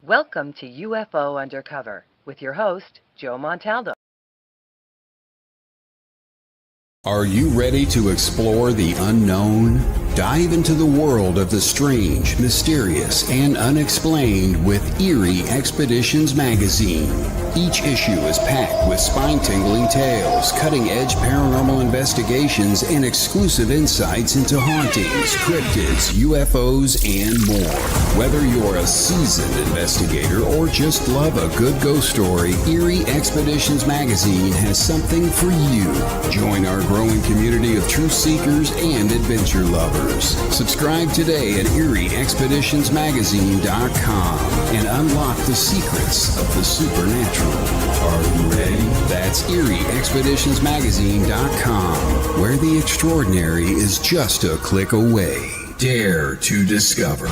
Welcome to UFO Undercover with your host, Joe Montaldo. Are you ready to explore the unknown? Dive into the world of the strange, mysterious, and unexplained with Eerie Expeditions magazine. Each issue is packed with spine-tingling tales, cutting-edge paranormal investigations, and exclusive insights into hauntings, cryptids, UFOs, and more. Whether you're a seasoned investigator or just love a good ghost story, Eerie Expeditions magazine has something for you. Join our growing community of truth seekers and adventure lovers. Subscribe today at EerieExpeditionsMagazine.com and unlock the secrets of the supernatural. Are you ready? That's EerieExpeditionsMagazine.com, where the extraordinary is just a click away. Dare to discover.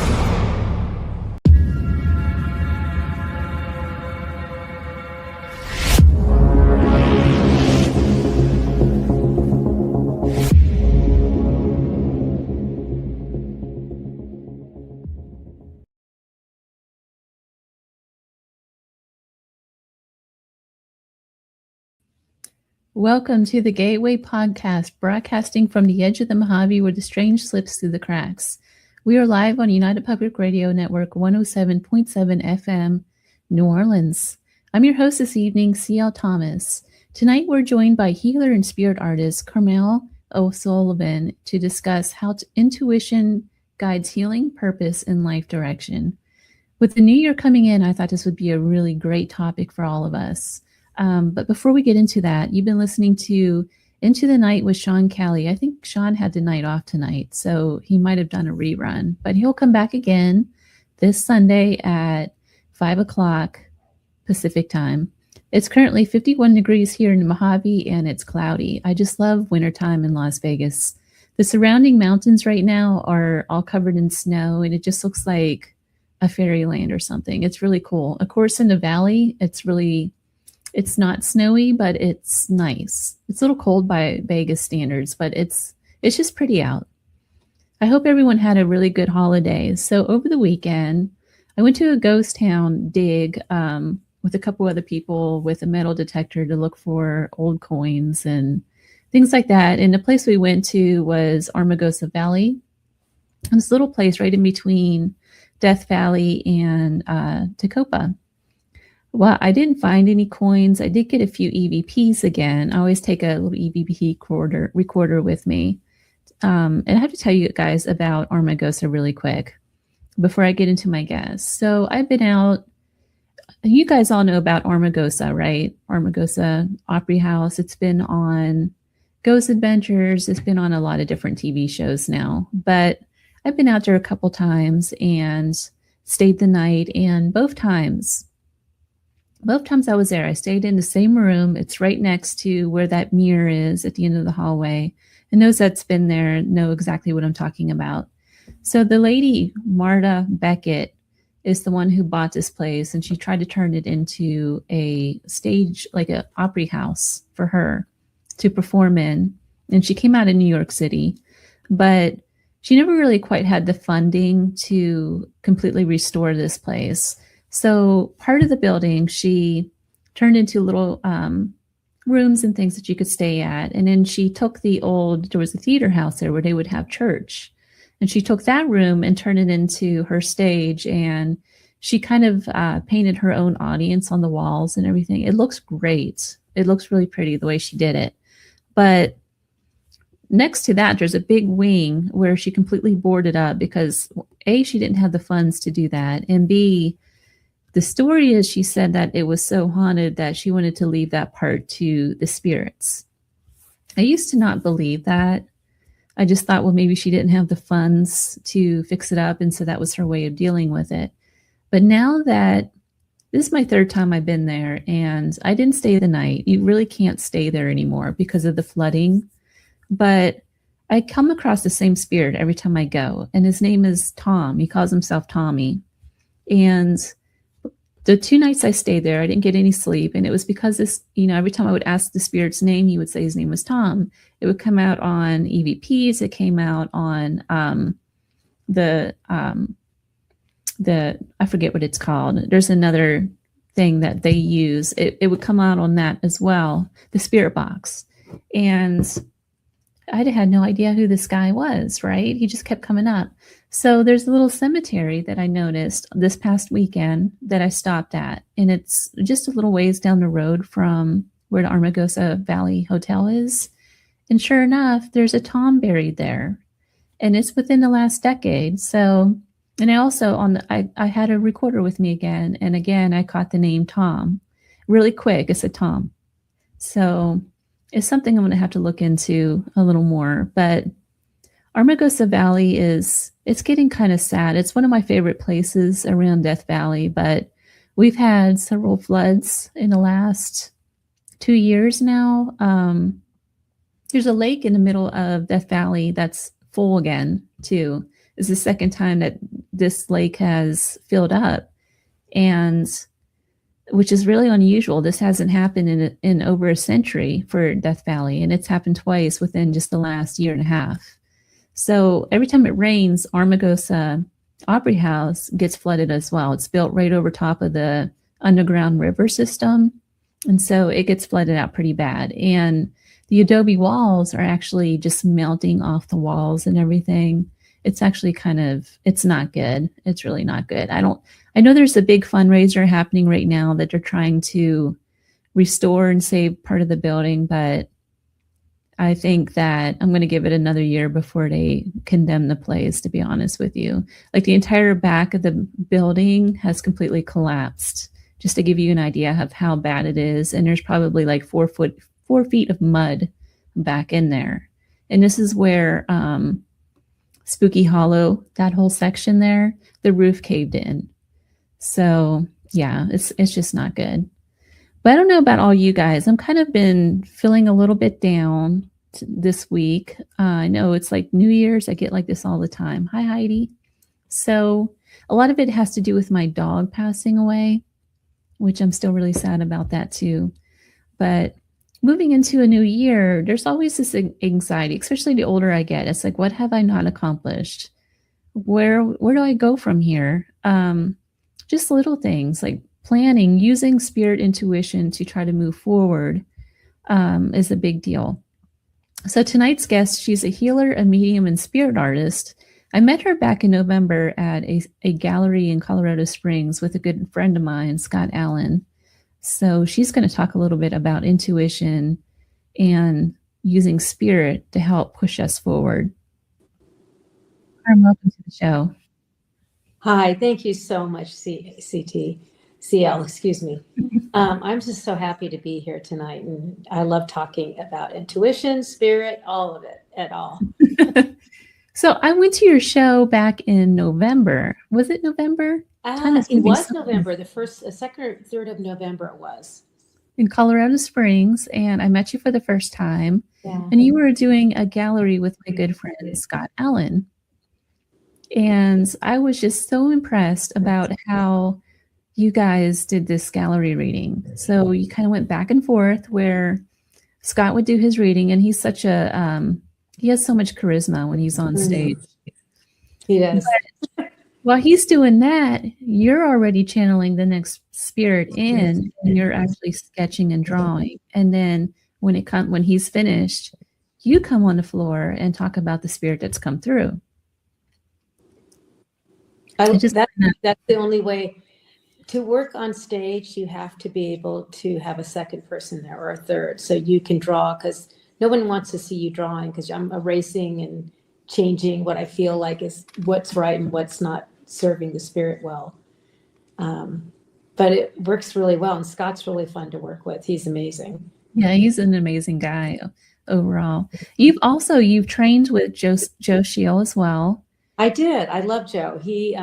Welcome to the Gateway Podcast, broadcasting from the edge of the Mojave where the strange slips through the cracks. We are live on United Public Radio Network 107.7 FM, New Orleans. I'm your host this evening, C.L. Thomas. Tonight we're joined by healer and spirit artist Carm O'Sullivan to discuss how intuition guides healing, purpose, and life direction. With the new year coming in, I thought this would be a really great topic for all of us. But before we get into that, you've been listening to Into the Night with Sean Kelly. I think Sean had the night off tonight, so he might have done a rerun. But he'll come back again this Sunday at 5 o'clock Pacific time. It's currently 51 degrees here in Mojave, and it's cloudy. I just love wintertime in Las Vegas. The surrounding mountains right now are all covered in snow, and it just looks like a fairyland or something. It's really cool. Of course, in the valley, it's not snowy, but it's nice. It's a little cold by Vegas standards, but it's just pretty out. I hope everyone had a really good holiday. So over the weekend, I went to a ghost town dig with a couple other people with a metal detector to look for old coins and things like that. And the place we went to was Armagosa Valley. And this little place right in between Death Valley and Tecopa. Well, I didn't find any coins. I did get a few EVPs again. I always take a little EVP recorder with me. And I have to tell you guys about Armagosa really quick before I get into my guests. So I've been out. You guys all know about Armagosa, right? Armagosa Opry House. It's been on Ghost Adventures. It's been on a lot of different TV shows now. But I've been out there a couple times and stayed the night. And both times I was there, I stayed in the same room. It's right next to where that mirror is at the end of the hallway. And those that's been there know exactly what I'm talking about. So the lady, Marta Beckett, is the one who bought this place, and she tried to turn it into a stage, like an opera house for her to perform in. And she came out of New York City, but she never really quite had the funding to completely restore this place. So part of the building, she turned into little rooms and things that you could stay at. And then she took there was a theater house there where they would have church. And she took that room and turned it into her stage. And she kind of painted her own audience on the walls and everything. It looks great. It looks really pretty the way she did it. But next to that, there's a big wing where she completely boarded up because A, she didn't have the funds to do that. And B, the story is she said that it was so haunted that she wanted to leave that part to the spirits. I used to not believe that. I just thought, well, maybe she didn't have the funds to fix it up, and so that was her way of dealing with it. But now that this is my third time I've been there, and I didn't stay the night. You really can't stay there anymore because of the flooding. But I come across the same spirit every time I go, and his name is Tom. He calls himself Tommy. And the 2 nights I stayed there, I didn't get any sleep. And it was because every time I would ask the spirit's name, he would say his name was Tom. It would come out on EVPs. It came out on the I forget what it's called. There's another thing that they use. It would come out on that as well, the spirit box. And I had no idea who this guy was, right? He just kept coming up. So there's a little cemetery that I noticed this past weekend that I stopped at. And it's just a little ways down the road from where the Armagosa Valley Hotel is. And sure enough, there's a Tom buried there. And it's within the last decade. So, and I also, I had a recorder with me again. And again, I caught the name Tom. Really quick, it said Tom. So it's something I'm going to have to look into a little more. But Armagosa Valley it's getting kind of sad. It's one of my favorite places around Death Valley, but we've had several floods in the last 2 years now. There's a lake in the middle of Death Valley that's full again, too. It's the second time that this lake has filled up, and which is really unusual. This hasn't happened in over a century for Death Valley, and it's happened twice within just the last year and a half. So every time it rains, Armagosa Opry House gets flooded as well. It's built right over top of the underground river system, and so it gets flooded out pretty bad. And the adobe walls are actually just melting off the walls and everything. It's actually it's not good. It's really not good. I know there's a big fundraiser happening right now that they're trying to restore and save part of the building, but I think that I'm going to give it another year before they condemn the place, to be honest with you. Like the entire back of the building has completely collapsed, just to give you an idea of how bad it is. And there's probably like 4 feet of mud back in there. And this is where Spooky Hollow, that whole section there, the roof caved in. So yeah, it's just not good. But I don't know about all you guys. I'm kind of been feeling a little bit down this week. I know it's like New Year's. I get like this all the time. Hi, Heidi. So a lot of it has to do with my dog passing away, which I'm still really sad about that too. But moving into a new year, there's always this anxiety, especially the older I get. It's like, what have I not accomplished? Where do I go from here? Just little things like planning, using spirit intuition to try to move forward is a big deal. So tonight's guest, she's a healer, a medium, and spirit artist. I met her back in November at a gallery in Colorado Springs with a good friend of mine, Scott Allen. So she's going to talk a little bit about intuition and using spirit to help push us forward. Welcome to the show. Hi, thank you so much, CL, excuse me. I'm just so happy to be here tonight, and I love talking about intuition, spirit, all of it at all. So I went to your show back in November. Was it November? It was November, the 2nd or 3rd of November it was. In Colorado Springs, and I met you for the first time. Yeah. And you were doing a gallery with my good friend, Scott Allen. And I was just so impressed about how you guys did this gallery reading. So you kind of went back and forth where Scott would do his reading, and he's such he has so much charisma when he's on stage. He does. But while he's doing that, you're already channeling the next spirit in, and you're actually sketching and drawing. And then when he's finished, you come on the floor and talk about the spirit that's come through. That's the only way to work on stage. You have to be able to have a second person there or a third, so you can draw, because no one wants to see you drawing, because I'm erasing and changing what I feel like is what's right and what's not serving the spirit well. But it works really well, and Scott's really fun to work with. He's amazing. Yeah, he's an amazing guy overall. You've trained with Joe Shiel as well. I did. I love Joe. He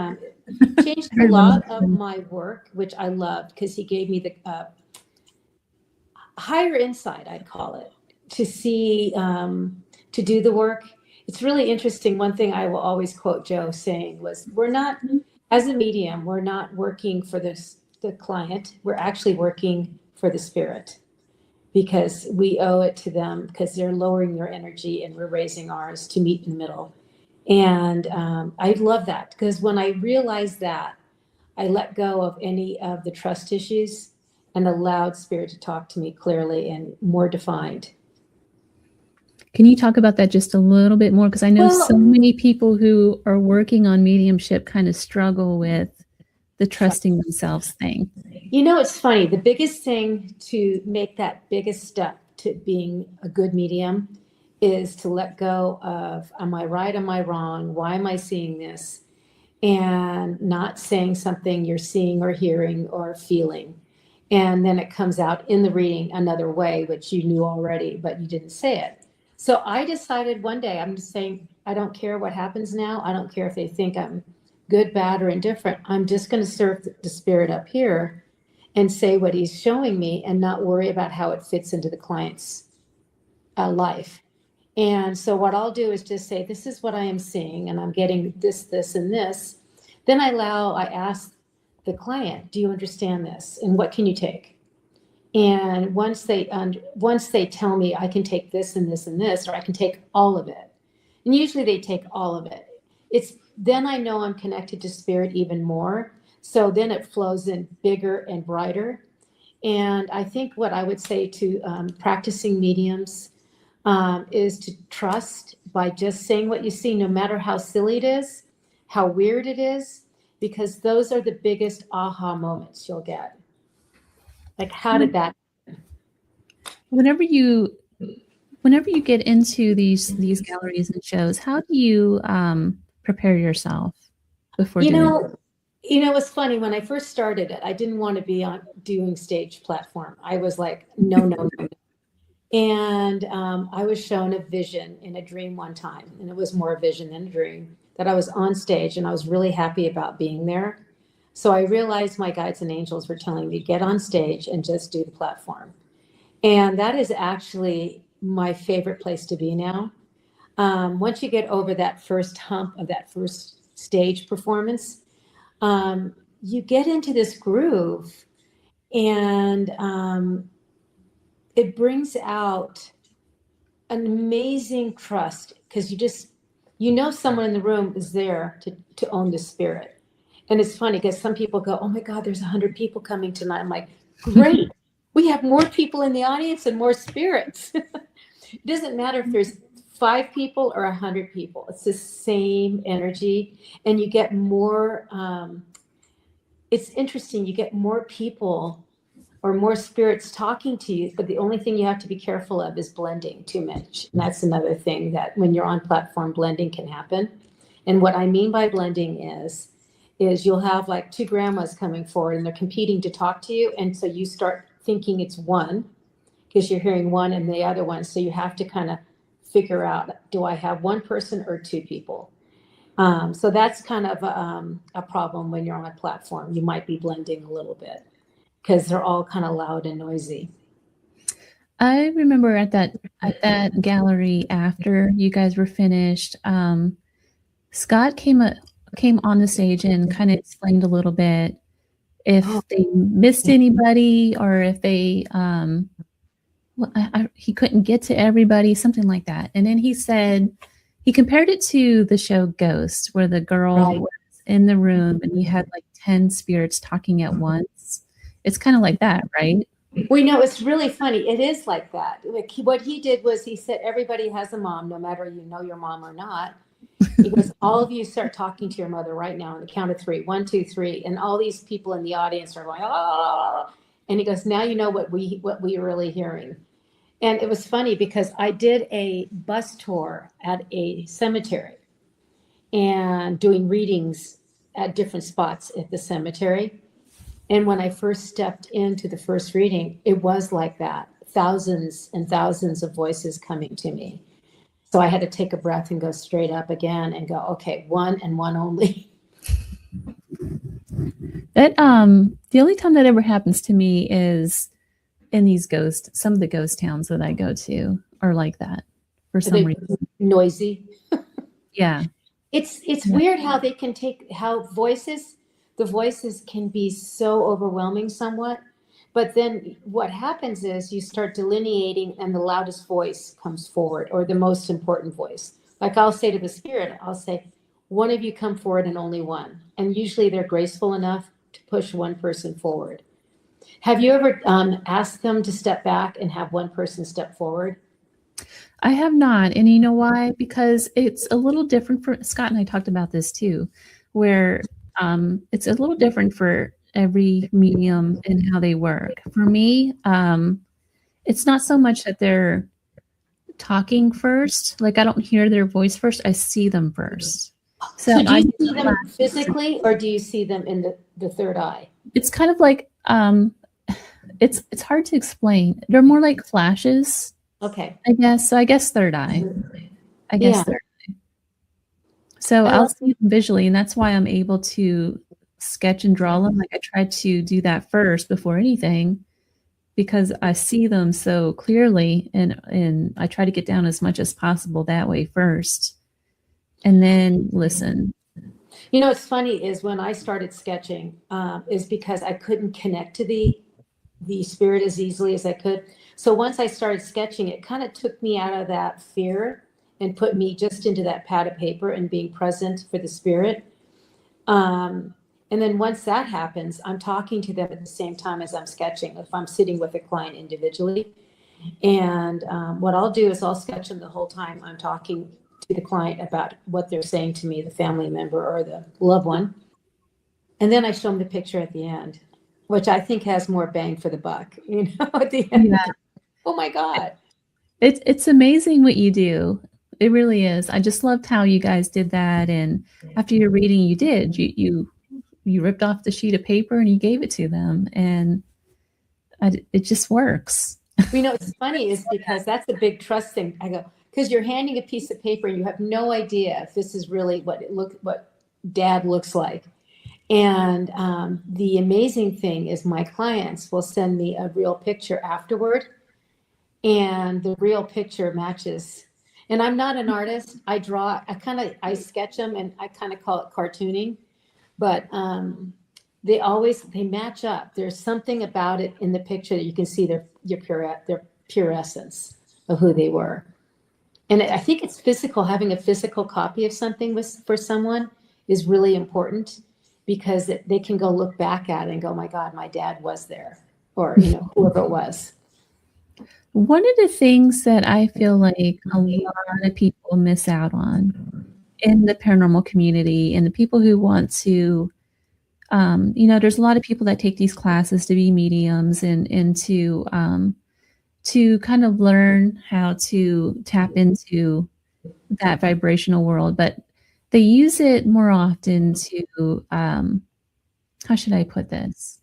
changed a lot of my work, which I loved, because he gave me the higher insight, I'd call it, to see, to do the work. It's really interesting. One thing I will always quote Joe saying was, we're not, as a medium, we're not working for the client. We're actually working for the spirit, because we owe it to them, because they're lowering their energy and we're raising ours to meet in the middle. And I love that, because when I realized that, I let go of any of the trust issues and allowed spirit to talk to me clearly and more defined. Can you talk about that just a little bit more? Because I know so many people who are working on mediumship kind of struggle with the trusting themselves thing. You know, it's funny. The biggest thing to make that biggest step to being a good medium is to let go of, am I right? Am I wrong? Why am I seeing this? And not saying something you're seeing or hearing or feeling. And then it comes out in the reading another way, which you knew already, but you didn't say it. So I decided one day, I'm just saying, I don't care what happens now. I don't care if they think I'm good, bad, or indifferent. I'm just going to serve the spirit up here and say what he's showing me and not worry about how it fits into the client's life. And so what I'll do is just say, this is what I am seeing, and I'm getting this, this, and this. Then I ask the client, do you understand this? And what can you take? And once they tell me I can take this and this and this, or I can take all of it. And usually they take all of it. Then I know I'm connected to spirit even more. So then it flows in bigger and brighter. And I think what I would say to practicing mediums is to trust by just saying what you see, no matter how silly it is, how weird it is, because those are the biggest aha moments you'll get. Like, how did that happen? Whenever you get into these galleries and shows, how do you prepare yourself before doing it? It's funny. When I first started it, I didn't want to be on doing stage platform. I was like, no. And I was shown a vision in a dream one time, and it was more a vision than a dream, that I was on stage, and I was really happy about being there. So I realized my guides and angels were telling me, get on stage and just do the platform. And that is actually my favorite place to be now. Once you get over that first hump of that first stage performance, you get into this groove, and it brings out an amazing trust, because someone in the room is there to own the spirit. And it's funny because some people go, oh my God, there's 100 people coming tonight. I'm like, great. We have more people in the audience and more spirits. It doesn't matter if there's 5 people or 100 people. It's the same energy. And you get more, it's interesting. You get more people or more spirits talking to you. But the only thing you have to be careful of is blending too much. And that's another thing, that when you're on platform, blending can happen. And what I mean by blending is you'll have like 2 grandmas coming forward, and they're competing to talk to you. And so you start thinking it's one, because you're hearing one and the other one. So you have to kind of figure out, do I have one person or 2 people? So that's kind of a problem when you're on a platform. You might be blending a little bit because they're all kind of loud and noisy. I remember at that gallery, after you guys were finished, Scott came on the stage and kind of explained a little bit if they missed anybody, or if they he couldn't get to everybody, something like that. And then he said he compared it to the show Ghost, where the girl was in the room and you had like 10 spirits talking at once. It's kind of like that, right? We know, it's really funny. It is like that. Like what he did was he said, everybody has a mom, no matter you know your mom or not. He goes, all of you start talking to your mother right now on the count of 3. 1, 2, 3. And all these people in the audience are going, oh. And he goes, now you know what we're really hearing. And it was funny because I did a bus tour at a cemetery and doing readings at different spots at the cemetery. And when I first stepped into the first reading, it was like that. Thousands and thousands of voices coming to me. So I had to take a breath and go straight up again and go, okay, one and one only. That the only time that ever happens to me is in some of the ghost towns that I go to are like that for some reason. Noisy. Yeah. It's weird how they can the voices can be so overwhelming somewhat. But then what happens is you start delineating, and the loudest voice comes forward, or the most important voice. Like I'll say to the spirit, I'll say, one of you come forward and only one. And usually they're graceful enough push one person forward. Have you ever asked them to step back and have one person step forward? I have not. And you know why? Because it's a little different for Scott, and I talked about this too, where it's a little different for every medium and how they work. For me, it's not so much that they're talking first. Like I don't hear their voice first. I see them first. So do you see them physically, or do you see them in the third eye? It's kind of like, it's hard to explain. They're more like flashes. Okay. I guess. So I guess third eye. I guess Yeah. third eye. So I'll see them visually, and that's why I'm able to sketch and draw them. Like I try to do that first before anything, because I see them so clearly, and I try to get down as much as possible that way first, and then listen. You know, what's funny is when I started sketching, is because I couldn't connect to the spirit as easily as I could. So once I started sketching, it kind of took me out of that fear and put me just into that pad of paper and being present for the spirit. And then once that happens, I'm talking to them at the same time as I'm sketching, if I'm sitting with a client individually. And what I'll do is I'll sketch them the whole time I'm talking to the client about what they're saying to me, the family member or the loved one. And then I show them the picture at the end, which I think has more bang for the buck, you know, at the end. Yeah. Oh my God. It's amazing what you do. It really is. I just loved how you guys did that. And after your reading, you ripped off the sheet of paper and you gave it to them, and it just works. You know, it's funny is because that's a big trust thing. I go, because you're handing a piece of paper and you have no idea if this is really what dad looks like. And the amazing thing is my clients will send me a real picture afterward, and the real picture matches. And I'm not an artist. I draw, I sketch them, and I kind of call it cartooning, but they match up. There's something about it in the picture that you can see their pure essence of who they were. And I think it's physical. Having a physical copy of something for someone is really important, because they can go look back at it and go, my God, my dad was there, or, you know, whoever it was. One of the things that I feel like a lot of people miss out on in the paranormal community, and the people who want to, there's a lot of people that take these classes to be mediums and to kind of learn how to tap into that vibrational world, but they use it more often to, how should I put this?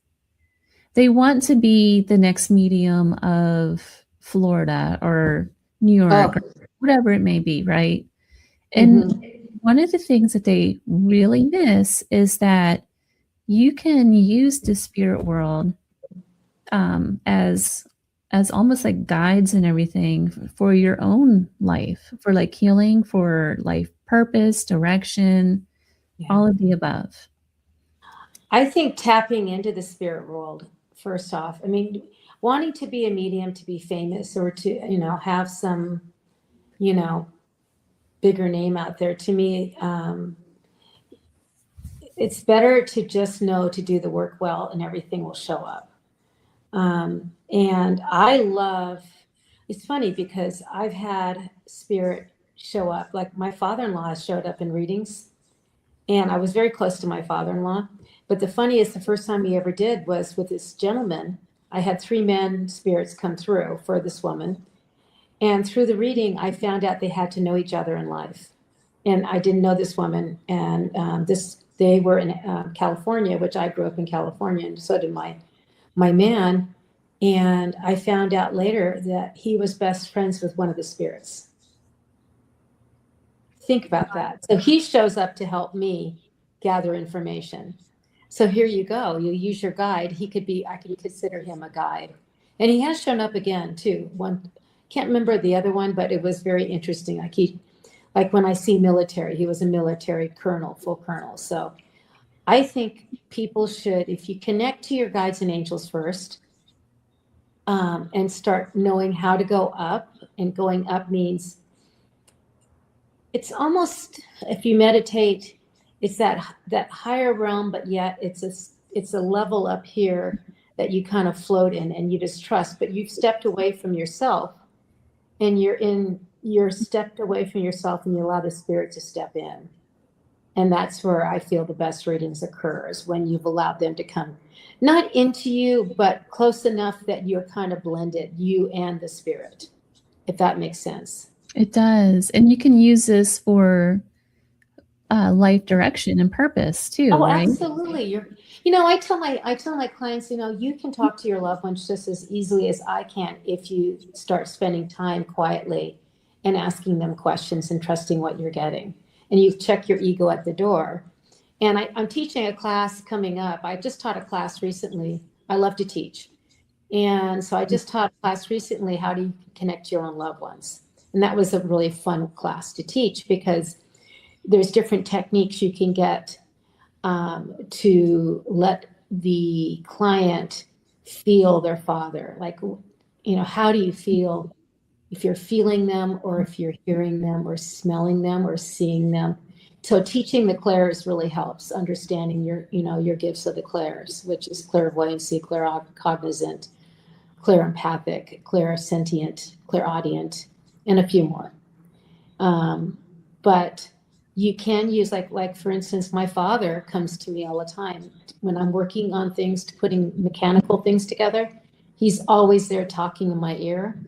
They want to be the next medium of Florida or New York, or whatever it may be, right? And one of the things that they really miss is that you can use the spirit world as almost like guides and everything for your own life, for like healing, for life purpose, direction, all of the above. I think tapping into the spirit world, first off, I mean, wanting to be a medium, to be famous, or to, have some, bigger name out there, to me, it's better to just know to do the work well, and everything will show up. And it's funny because I've had spirit show up, like my father-in-law has showed up in readings, and I was very close to my father-in-law. But the funniest, the first time he ever did was with this gentleman. I had 3 men spirits come through for this woman. And through the reading, I found out they had to know each other in life. And I didn't know this woman. And they were in California, which I grew up in California, and so did my man. And I found out later that he was best friends with one of the spirits. Think about that. So he shows up to help me gather information. So here you go. You use your guide. I can consider him a guide. And he has shown up again too. Can't remember the other one, but it was very interesting. Like when I see military, he was a military colonel, full colonel. So I think people should, if you connect to your guides and angels first, and start knowing how to go up, and going up means it's almost, if you meditate, it's that higher realm, but yet it's it's a level up here that you kind of float in and you just trust, but you've stepped away from yourself and you're stepped away from yourself and you allow the spirit to step in. And that's where I feel the best readings occur, is when you've allowed them to come, not into you, but close enough that you're kind of blended, you and the spirit, if that makes sense. It does. And you can use this for life direction and purpose too, Oh, right? absolutely. I tell my clients, you can talk to your loved ones just as easily as I can if you start spending time quietly and asking them questions and trusting what you're getting. And you check your ego at the door. And I'm teaching a class coming up. I just taught a class recently. I love to teach. And so I just taught a class recently, how do you connect to your own loved ones? And that was a really fun class to teach, because there's different techniques you can get to let the client feel their father. Like, how do you feel if you're feeling them, or if you're hearing them, or smelling them, or seeing them? So teaching the clairs really helps understanding your gifts of the clairs, which is clairvoyancy, claircognizant, clairempathic, clairsentient, clairaudient, and a few more. But you can use, like for instance, my father comes to me all the time when I'm working on things, putting mechanical things together. He's always there talking in my ear.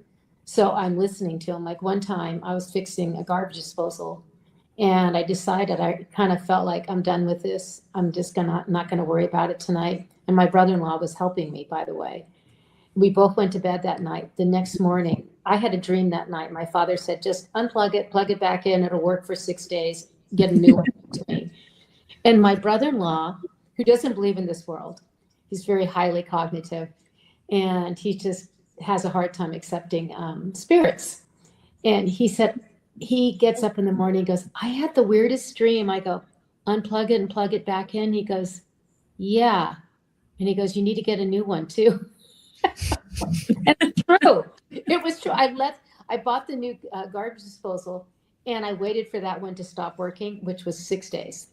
So I'm listening to him. Like one time I was fixing a garbage disposal, and I decided, I kind of felt like, I'm done with this. I'm just not gonna worry about it tonight. And my brother-in-law was helping me, by the way. We both went to bed that night. The next morning, I had a dream that night. My father said, just unplug it, plug it back in. It'll work for 6 days. Get a new one to me. And my brother-in-law, who doesn't believe in this world, he's very highly cognitive, and he just has a hard time accepting spirits. And he said, he gets up in the morning, he goes, I had the weirdest dream. I go, unplug it and plug it back in. He goes, yeah. And he goes, you need to get a new one too. And it's true. It was true. I bought the new garbage disposal, and I waited for that one to stop working, which was 6 days.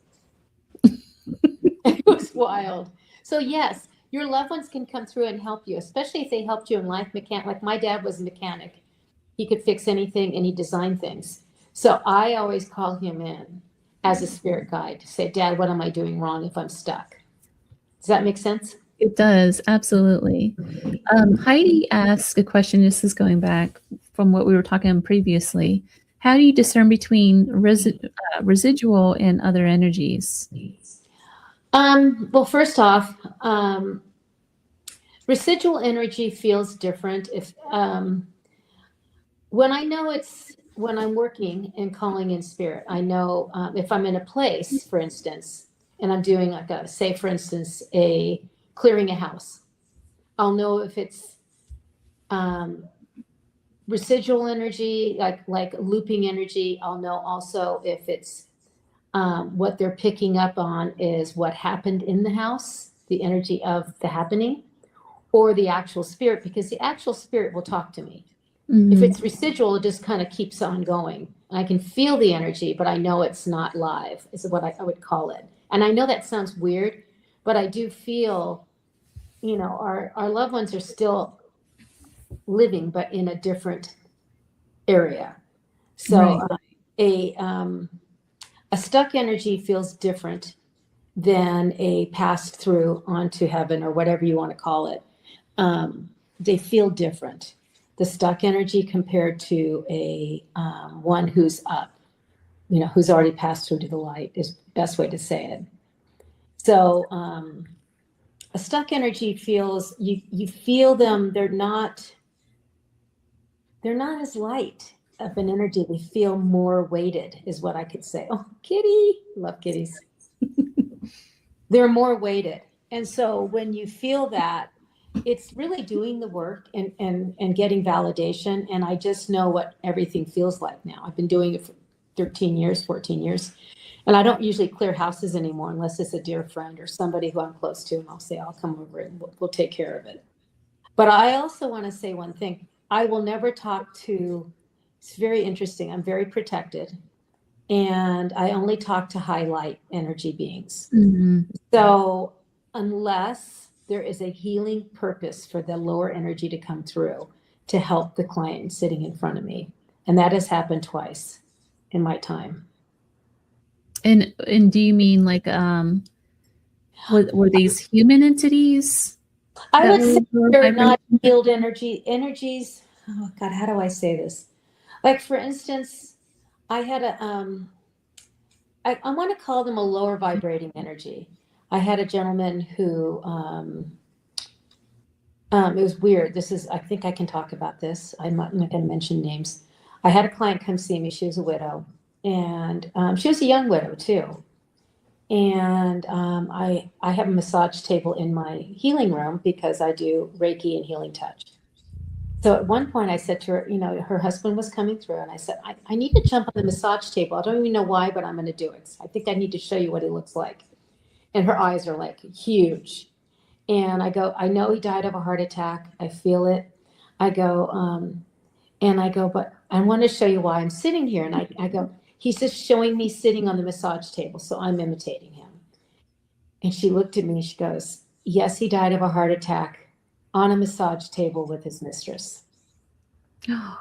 It was wild. So yes, your loved ones can come through and help you, especially if they helped you in life mechanic. Like my dad was a mechanic. He could fix anything, and he designed things. So I always call him in as a spirit guide to say, Dad, what am I doing wrong if I'm stuck? Does that make sense? It does, absolutely. Heidi asked a question. This is going back from what we were talking about previously. How do you discern between residual and other energies? Well, first off, residual energy feels different. If when I'm working and calling in spirit, I know if I'm in a place, for instance, and I'm doing say, for instance, clearing a house, I'll know if it's residual energy, like looping energy. I'll know also if it's what they're picking up on is what happened in the house, the energy of the happening, or the actual spirit, because the actual spirit will talk to me. Mm-hmm. If it's residual, it just kind of keeps on going. I can feel the energy, but I know it's not live, is what I would call it. And I know that sounds weird, but I do feel, our loved ones are still living, but in a different area. So right. A stuck energy feels different than a passed through onto heaven, or whatever you want to call it. They feel different. The stuck energy compared to a one who's up, who's already passed through to the light, is the best way to say it. So a stuck energy feels, you feel them, they're not as light of an energy. They feel more weighted, is what I could say. Oh, kitty, love kitties. They're more weighted. And so when you feel that, it's really doing the work and getting validation. And I just know what everything feels like now. I've been doing it for 13 years, 14 years. And I don't usually clear houses anymore unless it's a dear friend or somebody who I'm close to. And I'll say, I'll come over and we'll take care of it. But I also want to say one thing. I will never talk to, it's very interesting. I'm very protected. And I only talk to high light energy beings. Mm-hmm. So unless there is a healing purpose for the lower energy to come through to help the client sitting in front of me. And that has happened twice in my time. And do you mean like were these human entities? I would say they're not healed energies. Oh God, how do I say this? Like for instance, I had I want to call them a lower vibrating energy. I had a gentleman who, it was weird. I think I can talk about this. I'm not going to mention names. I had a client come see me. She was a widow, and she was a young widow too. And I have a massage table in my healing room because I do Reiki and Healing Touch. So at one point I said to her, her husband was coming through, and I said, I need to jump on the massage table. I don't even know why, but I'm going to do it. I think I need to show you what he looks like. And her eyes are like huge. And I go, I know he died of a heart attack. I feel it. I go, but I want to show you why I'm sitting here. And I go, he's just showing me sitting on the massage table. So I'm imitating him. And she looked at me and she goes, yes, he died of a heart attack on a massage table with his mistress. Oh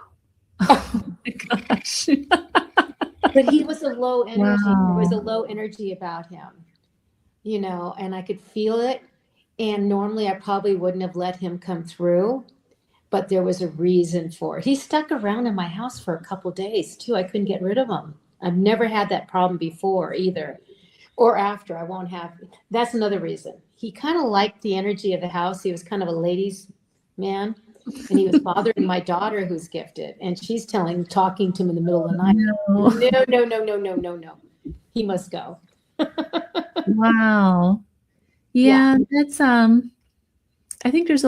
my gosh. But he was a low energy. Wow. There was a low energy about him, and I could feel it. And normally I probably wouldn't have let him come through, but there was a reason for it. He stuck around in my house for a couple of days too. I couldn't get rid of him. I've never had that problem before either, or after. I won't have. That's another reason. He kind of liked the energy of the house. He was kind of a ladies' man, and he was bothering my daughter who's gifted, and she's talking to him in the middle of the night. No. He must go. Wow. Yeah, that's I think there's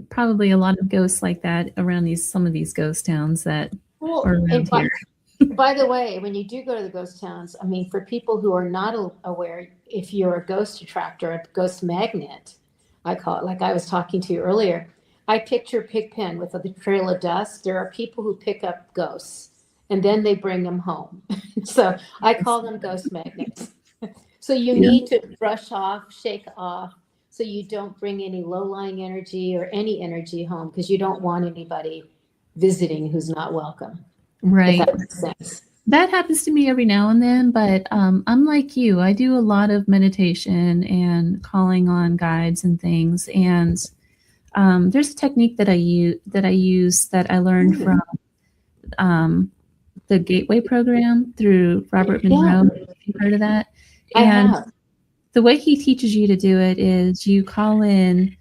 probably a lot of ghosts like that around some of these ghost towns that are around here. By the way, when you do go to the ghost towns, I mean, for people who are not aware, if you're a ghost attractor, a ghost magnet, I call it, like I was talking to you earlier, I picture Pigpen with a trail of dust. There are people who pick up ghosts and then they bring them home. So I call them ghost magnets. So you need to brush off, shake off, so you don't bring any low-lying energy or any energy home, because you don't want anybody visiting who's not welcome. Right. If that makes sense. That happens to me every now and then, but I'm like you. I do a lot of meditation and calling on guides and things. And there's a technique that I use that I learned from the Gateway program through Robert Monroe. If you've heard of that. I have. The way he teaches you to do it is you call in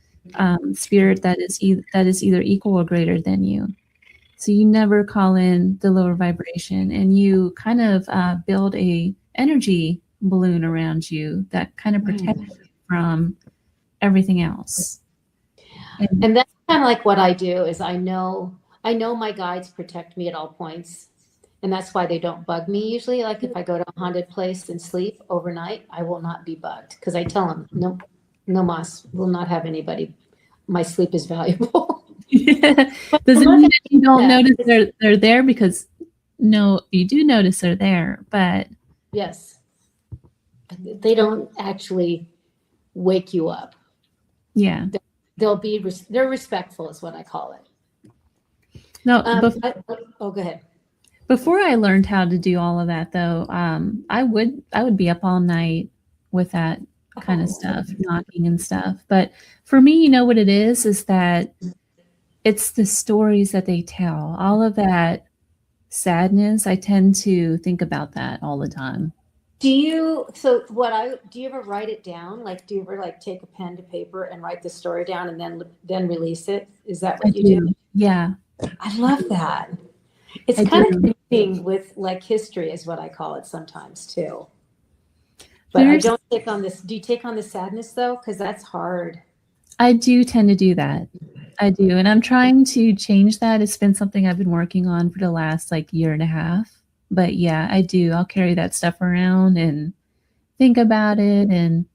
spirit that is either equal or greater than you. So you never call in the lower vibration, and you kind of build a energy balloon around you that kind of protects you from everything else. And that's kind of like what I do is I know my guides protect me at all points. And that's why they don't bug me usually. Like if I go to a haunted place and sleep overnight, I will not be bugged, because I tell them, no mas, will not have anybody. My sleep is valuable. Does it mean that you don't notice they're there? Because no, you do notice they're there, but yes, they don't actually wake you up. Yeah, they're respectful is what I call it. No, go ahead. Before I learned how to do all of that, though, I would be up all night with that kind of stuff, knocking and stuff. But for me, you know what it is that it's the stories that they tell. All of that sadness, I tend to think about that all the time. Do you ever write it down? Like, do you ever take a pen to paper and write the story down and then release it? Is that what you do? Yeah. I love that. It's kind of connecting with history is what I call it sometimes too. But I don't take on this. Do you take on the sadness though? Because that's hard. I do tend to do that. I do. And I'm trying to change that. It's been something I've been working on for the last year and a half. But yeah, I do. I'll carry that stuff around and think about it. And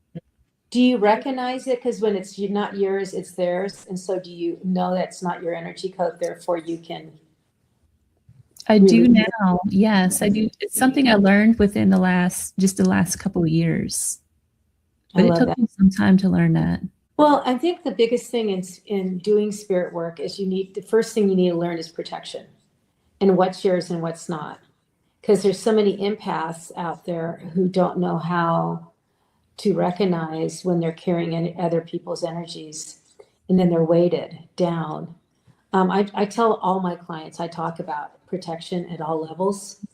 do you recognize it? Because when it's not yours, it's theirs. And so do you know that's not your energy code, therefore you can... I do now. Yes, I do. It's something I learned within the last couple of years. But it took me some time to learn that. Well, I think the biggest thing in doing spirit work is the first thing you need to learn is protection and what's yours and what's not. Because there's so many empaths out there who don't know how to recognize when they're carrying other people's energies and then they're weighted down. I tell all my clients, I talk about protection at all levels.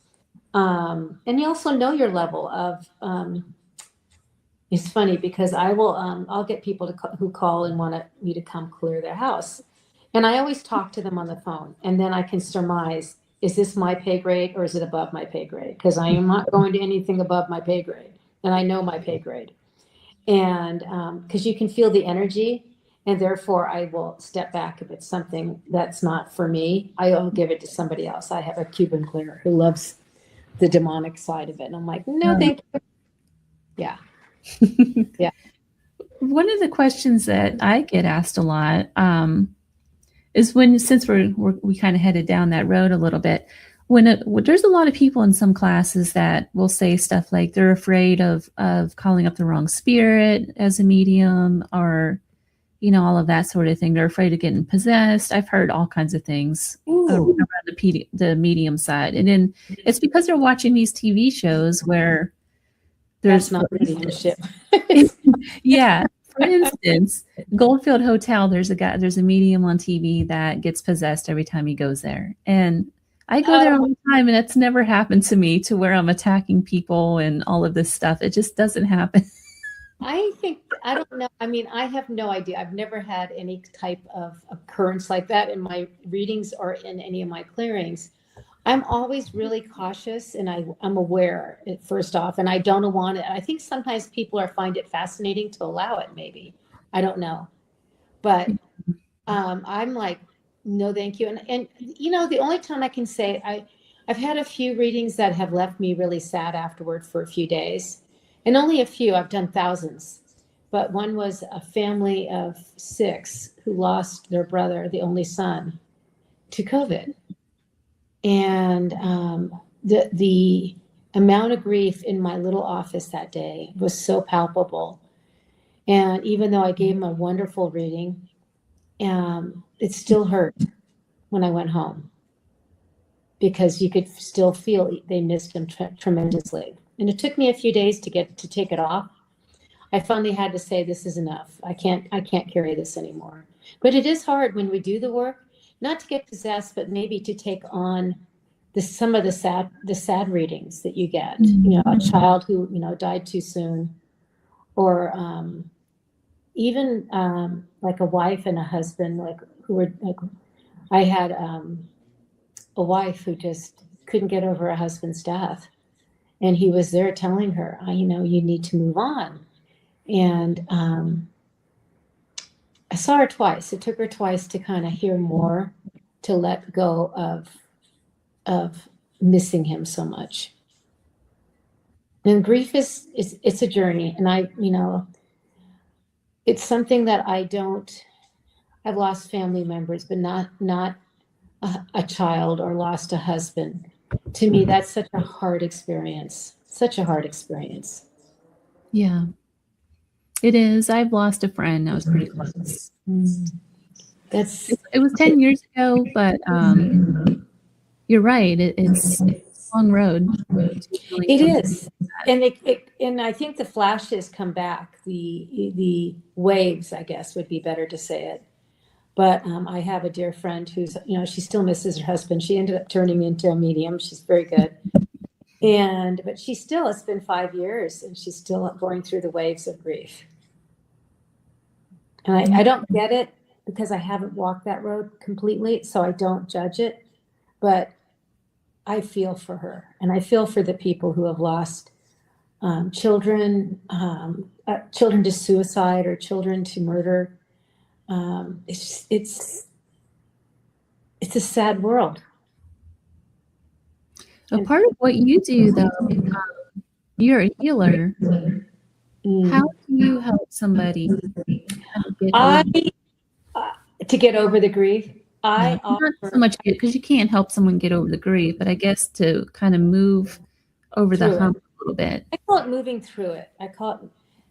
And you also know your level of, it's funny because I'll get people who call and want me to come clear their house. And I always talk to them on the phone, and then I can surmise, is this my pay grade or is it above my pay grade? Because I am not going to anything above my pay grade. And I know my pay grade. And because you can feel the energy, and therefore I will step back if it's something that's not for me. I'll give it to somebody else. I have a Cuban cleaner who loves the demonic side of it. And I'm like, no, thank you. Yeah. Yeah. One of the questions that I get asked a lot is since we kind of headed down that road a little bit, when there's a lot of people in some classes that will say stuff like they're afraid of calling up the wrong spirit as a medium, or all of that sort of thing. They're afraid of getting possessed. I've heard all kinds of things around the medium side, and then it's because they're watching these TV shows where there's not mediumship. Yeah. For instance, Goldfield Hotel, there's a medium on TV that gets possessed every time he goes there. And I go there all the time, and it's never happened to me to where I'm attacking people and all of this stuff. It just doesn't happen. I don't know. I mean, I have no idea. I've never had any type of occurrence like that in my readings or in any of my clearings. I'm always really cautious, and I'm aware first off, and I don't want it. I think sometimes people find it fascinating to allow it. Maybe, I don't know, but I'm like, no, thank you. And the only time I can say I've had a few readings that have left me really sad afterward for a few days, and only a few. I've done thousands, but one was a family of 6 who lost their brother, the only son, to COVID. And the amount of grief in my little office that day was so palpable. And even though I gave him a wonderful reading, it still hurt when I went home, because you could still feel they missed him tremendously. And it took me a few days to take it off. I finally had to say, this is enough. I can't carry this anymore. But it is hard when we do the work, not to get possessed, but maybe to take on some of the sad readings that you get. A child who died too soon, or even like a wife and a husband, I had a wife who just couldn't get over her husband's death, and he was there telling her, you need to move on. And I saw her twice. It took her twice to kind of hear more, to let go of missing him so much. And grief it's a journey. And it's something that I've lost family members, but not a child, or lost a husband. To me, that's such a hard experience. Such a hard experience. Yeah. It is. I've lost a friend. I was pretty close. It was 10 years ago, but you're right. It's a long road. It is, and I think the flashes come back. The waves, I guess, would be better to say it. But I have a dear friend who's, she still misses her husband. She ended up turning into a medium. She's very good. But she still, it's been 5 years, and she's still going through the waves of grief. And I don't get it, because I haven't walked that road completely, so I don't judge it. But I feel for her, and I feel for the people who have lost children to suicide, or children to murder. It's a sad world. A part of what you do, though, you're a healer. How do you help somebody to get over the grief? Not so much because you can't help someone get over the grief, but I guess to kind of move over the hump a little bit. I call it moving through it. I call it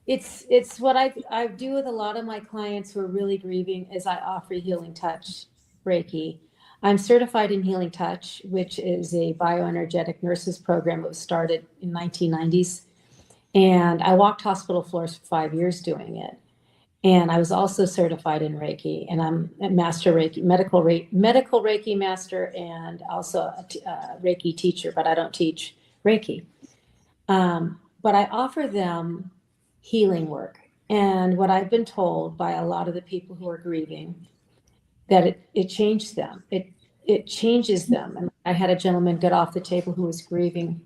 It's what I do with a lot of my clients who are really grieving is I offer healing touch Reiki. I'm certified in healing touch, which is a bioenergetic nurses program that was started in 1990s. And I walked hospital floors for 5 years doing it. And I was also certified in Reiki, and I'm a master Reiki, medical Reiki master, and also a Reiki teacher, but I don't teach Reiki. But I offer them healing work. And what I've been told by a lot of the people who are grieving, that it changed them. It changes them. And I had a gentleman get off the table who was grieving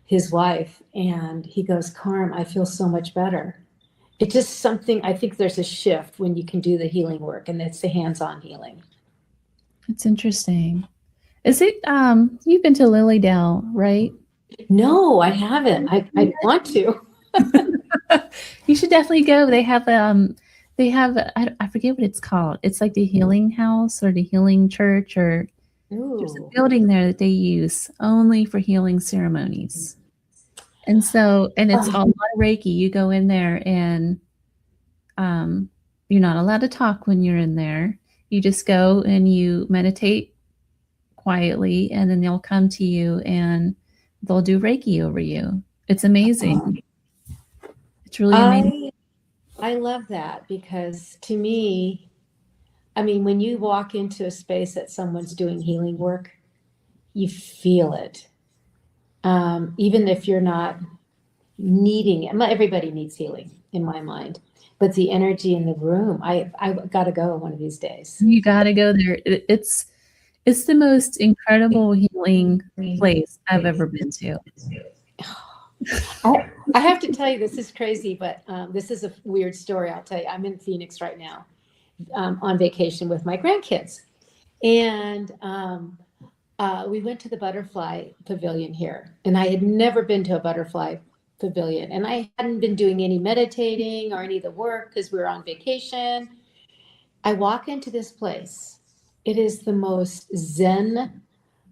his wife, and he goes, Carm, I feel so much better. It's just something, I think there's a shift when you can do the healing work, and it's the hands-on healing. It's interesting. Is it, you've been to Lilydale, right? No, I haven't. I want to. You should definitely go. They have, I forget what it's called. It's like the healing house or the healing church, or there's a Ooh. building there that they use only for healing ceremonies. And so, and it's a lot of Reiki. You go in there and you're not allowed to talk when you're in there. You just go and you meditate quietly, and then they'll come to you and they'll do Reiki over you. It's amazing. It's really amazing. I love that, because to me, I mean, when you walk into a space that someone's doing healing work, you feel it. Even if you're not needing it. Everybody needs healing in my mind, but the energy in the room, I got to go one of these days. You got to go there. It's the most incredible healing place I've ever been to. I have to tell you, this is crazy, but this is a weird story. I'll tell you, I'm in Phoenix right now on vacation with my grandkids. And we went to the butterfly pavilion here, and I had never been to a butterfly pavilion, and I hadn't been doing any meditating or any of the work because we were on vacation. I walk into this place. It is the most Zen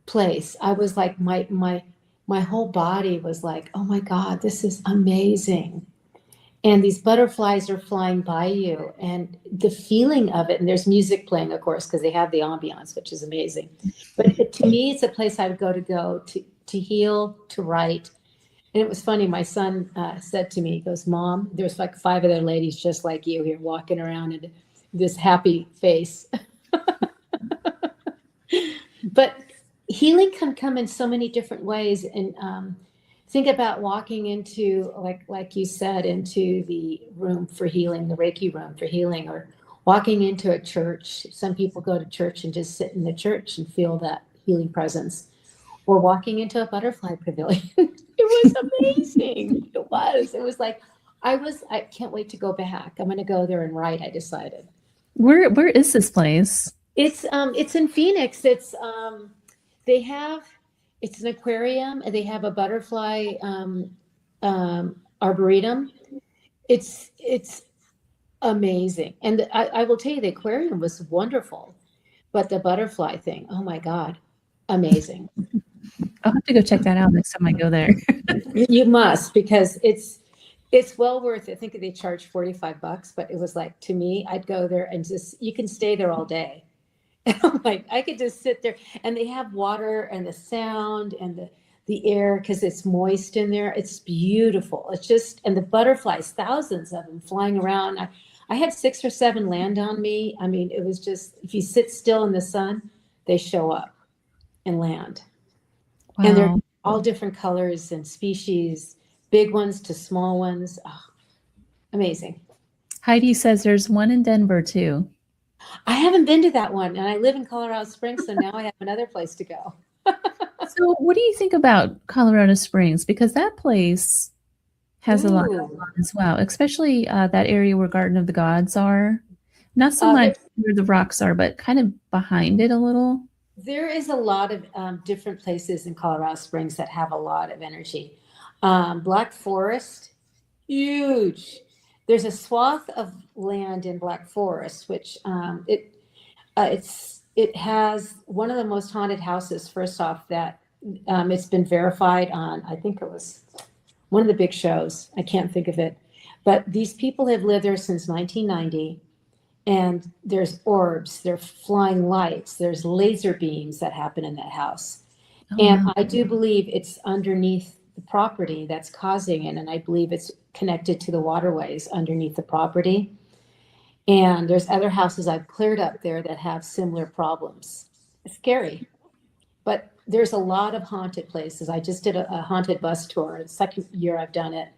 place. I was like, my whole body was like, oh my God, this is amazing. And these butterflies are flying by you, and the feeling of it, and there's music playing, of course, because they have the ambiance, which is amazing. But to me, it's a place I would go to heal, to write. And it was funny, my son said to me, he goes, Mom, there's like 5 other ladies just like you here walking around in this happy face. But healing can come in so many different ways. And think about walking into, like you said, into the room for healing, the Reiki room for healing, or walking into a church. Some people go to church and just sit in the church and feel that healing presence, or walking into a butterfly pavilion. It was amazing. It was like, I can't wait to go back. I'm going to go there and write, I decided. Where is this place? It's in Phoenix. It's an aquarium, and they have a butterfly arboretum. It's amazing. And I will tell you, the aquarium was wonderful, but the butterfly thing, oh my God, amazing. I'll have to go check that out next time I go there. You must, because it's well worth it. I think they charge $45, but it was like, to me, I'd go there and you can stay there all day. And I'm like, I could just sit there, and they have water and the sound and the air, because it's moist in there. It's beautiful. It's just, and the butterflies, thousands of them flying around. I had 6 or 7 land on me. I mean, it was just, if you sit still in the sun, they show up and land. Wow. And they're all different colors and species, big ones to small ones. Oh, amazing. Heidi says there's one in Denver too. I haven't been to that one, and I live in Colorado Springs, so now I have another place to go. So what do you think about Colorado Springs? Because that place has a lot going on as well, especially that area where Garden of the Gods are. Not so much where the rocks are, but kind of behind it a little. There is a lot of different places in Colorado Springs that have a lot of energy. Black Forest, huge. There's a swath of land in Black Forest, which it has one of the most haunted houses. First off, that it's been verified on, I think it was one of the big shows. I can't think of it, But these people have lived there since 1990, and there's orbs, there's flying lights, there's laser beams that happen in that house. Oh, And wow. I do believe it's underneath the property that's causing it. And I believe it's connected to the waterways underneath the property. And there's other houses I've cleared up there that have similar problems. It's scary. But there's a lot of haunted places. I just did a haunted bus tour. The second year I've done it.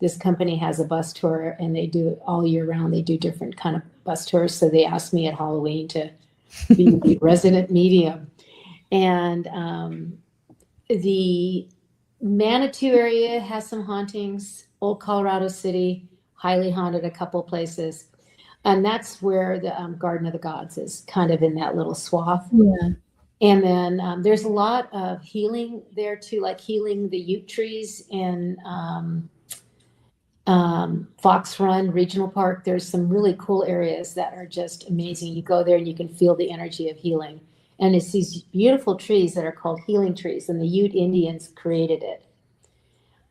This company has a bus tour, and they do all year round. They do different kind of bus tours. So they asked me at Halloween to be the resident medium. And the Manitou area has some hauntings. Old Colorado City, highly haunted, a couple places. And that's where the Garden of the Gods is, kind of in that little swath. Yeah. And then there's a lot of healing there too, like healing the Ute trees in Fox Run Regional Park. There's some really cool areas that are just amazing. You go there and you can feel the energy of healing. And it's these beautiful trees that are called healing trees, and the Ute Indians created it.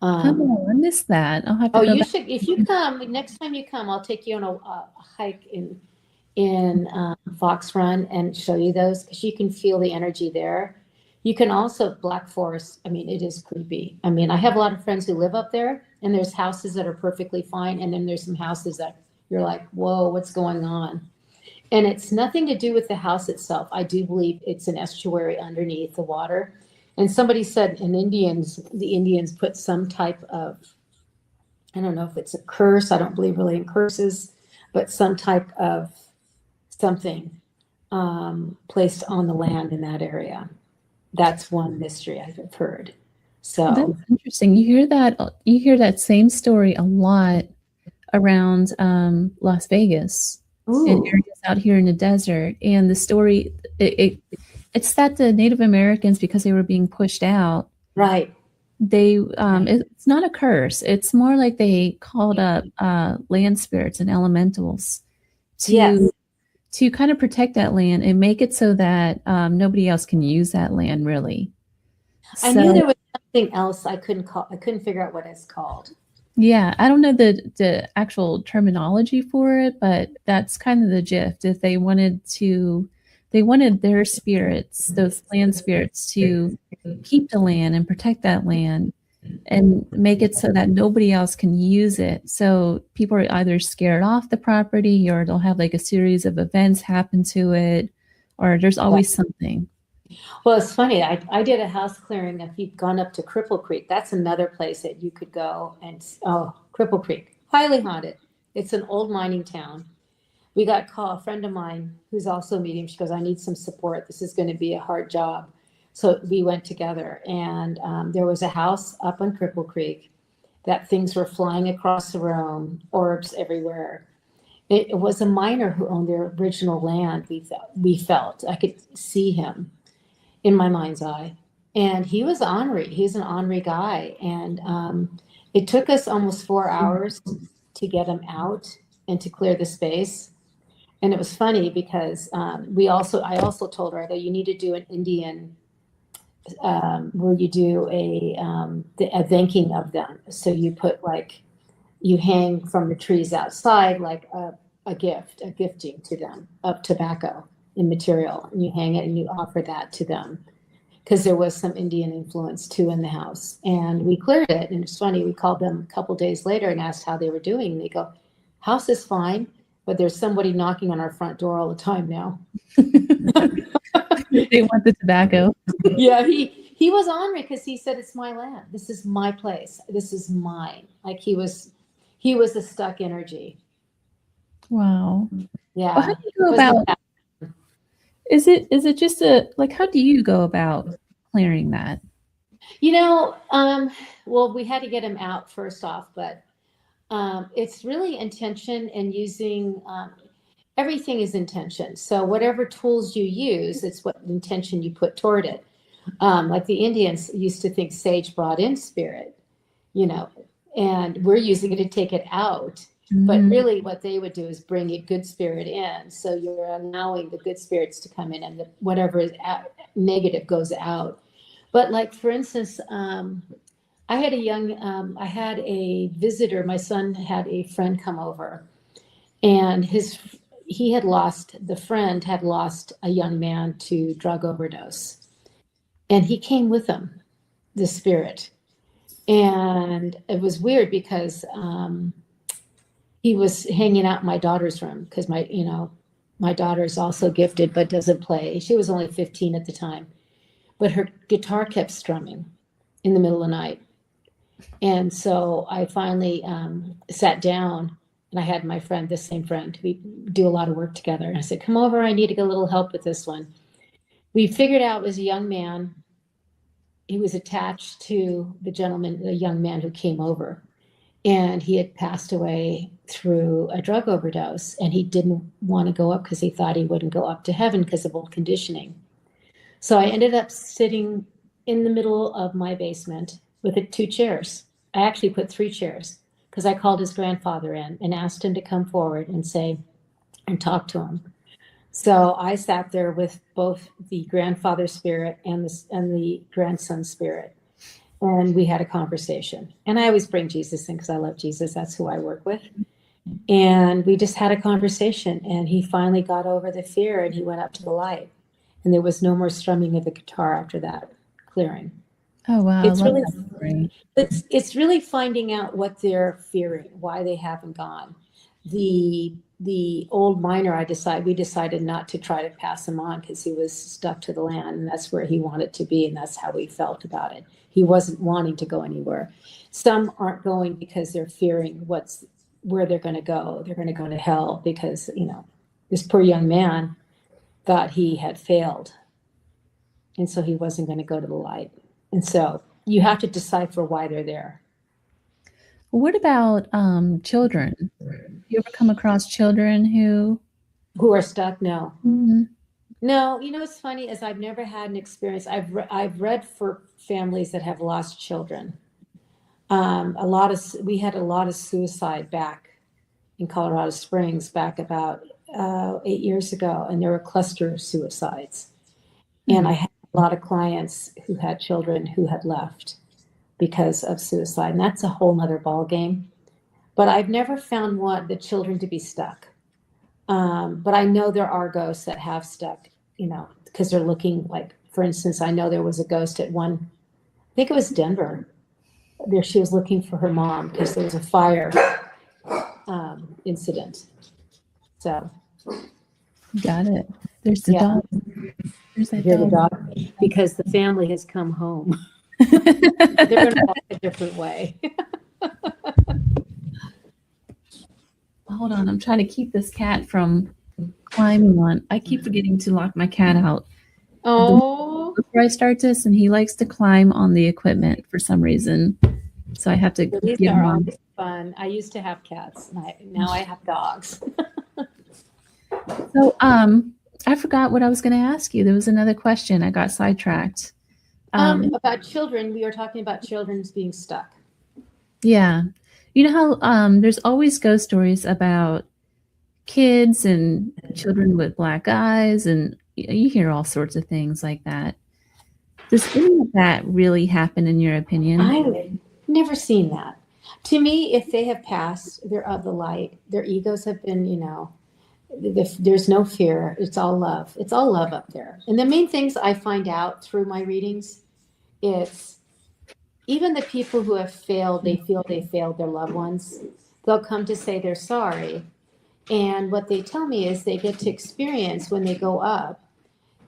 Oh, I missed that. I'll have to go You back. should, if you come, next time you come, I'll take you on a hike in Fox Run and show you those, because you can feel the energy there. You can also, Black Forest, I mean, it is creepy. I mean, I have a lot of friends who live up there, and there's houses that are perfectly fine, and then there's some houses that you're like, whoa, what's going on? And it's nothing to do with the house itself. I do believe it's an estuary underneath the water. And somebody said the Indians put some type of, I don't know if it's a curse, I don't believe really in curses, but some type of something placed on the land in that area. That's one mystery I've heard. So That's interesting. You hear that same story a lot around Las Vegas and areas out here in the desert. And the story, it's that the Native Americans, because they were being pushed out, right. It's not a curse. It's more like they called up land spirits and elementals to kind of protect that land and make it so that nobody else can use that land, really. I knew there was something else I couldn't figure out what it's called. Yeah, I don't know the actual terminology for it, but that's kind of the gist. If they wanted their spirits, those land spirits, to keep the land and protect that land and make it so that nobody else can use it. So people are either scared off the property, or they'll have like a series of events happen to it, or there's always something. Well, it's funny. I did a house clearing. If you've gone up to Cripple Creek, that's another place that you could go. And Cripple Creek, highly haunted. It's an old mining town. We got called, a friend of mine who's also a medium. She goes, I need some support. This is going to be a hard job. So we went together, and there was a house up on Cripple Creek that things were flying across the room, orbs everywhere. It was a miner who owned their original land. We felt I could see him in my mind's eye, and he was ornery. He's an ornery guy, and it took us almost 4 hours to get him out and to clear the space. And it was funny because I also told her that you need to do an Indian where you do a thanking of them. So you put you hang from the trees outside like a gifting to them of tobacco and material, and you hang it and you offer that to them, because there was some Indian influence too in the house. And we cleared it, and it's funny, we called them a couple days later and asked how they were doing. And they go, house is fine, but there's somebody knocking on our front door all the time now. They want the tobacco. Yeah, he was ornery because he said, it's my land, this is my place, this is mine. Like he was a stuck energy. Wow. Yeah. Well, how do you go about? Is it just how do you go about clearing that? Well, we had to get him out first off, but it's really intention, and using everything is intention. So whatever tools you use, it's what intention you put toward it. Like the Indians used to think sage brought in spirit, and we're using it to take it out. But really what they would do is bring a good spirit in. So you're allowing the good spirits to come in, and whatever is negative goes out. But like, for instance, I had a visitor. My son had a friend come over, and the friend had lost a young man to drug overdose, and he came with him, the spirit. And it was weird because he was hanging out in my daughter's room because my daughter is also gifted but doesn't play. She was only 15 at the time, but her guitar kept strumming in the middle of the night. And so I finally sat down, and I had my friend, the same friend, we do a lot of work together. And I said, come over, I need to get a little help with this one. We figured out it was a young man. He was attached to the young man who came over. And he had passed away through a drug overdose. And he didn't want to go up because he thought he wouldn't go up to heaven because of old conditioning. So I ended up sitting in the middle of my basement with 2 chairs. I actually put 3 chairs because I called his grandfather in and asked him to come forward and talk to him. So I sat there with both the grandfather spirit and the grandson spirit, and we had a conversation. And I always bring Jesus in because I love Jesus. That's who I work with. And we just had a conversation, and he finally got over the fear, and he went up to the light. And there was no more strumming of the guitar after that clearing. Oh, wow. It's really finding out what they're fearing, why they haven't gone. The old miner, we decided not to try to pass him on because he was stuck to the land, and that's where he wanted to be, and that's how we felt about it. He wasn't wanting to go anywhere. Some aren't going because they're fearing where they're going to go. They're going to go to hell because, this poor young man thought he had failed, and so he wasn't going to go to the light. And so you have to decipher why they're there. What about children? You ever come across children who are stuck? No. Mm-hmm. No, it's funny is I've never had an experience. I've read for families that have lost children. We had a lot of suicide back in Colorado Springs back about 8 years ago, and there were cluster suicides. Mm-hmm. And I had a lot of clients who had children who had left because of suicide, and that's a whole nother ball game. But I've never found the children to be stuck. But I know there are ghosts that have stuck, because they're looking like, for instance, I know there was a ghost at I think it was Denver. There, she was looking for her mom because there was a fire incident. So. Got it. There's the dog. There's that dog. Because the family has come home. They're going to walk a different way. Hold on. I'm trying to keep this cat from climbing on. I keep forgetting to lock my cat out. Oh. Before I start this, and he likes to climb on the equipment for some reason. So I have to get him on. Fun. I used to have cats. Now I have dogs. So I forgot what I was going to ask you. There was another question. I got sidetracked. About children. We were talking about children being stuck. Yeah. You know how there's always ghost stories about kids and children with black eyes, and you hear all sorts of things like that. Does any of that really happen in your opinion? I've never seen that. To me, if they have passed, they're of the light. Their egos have been, there's no fear. It's all love. It's all love up there. And the main things I find out through my readings is even the people who have failed, they feel they failed their loved ones. They'll come to say they're sorry. And what they tell me is they get to experience when they go up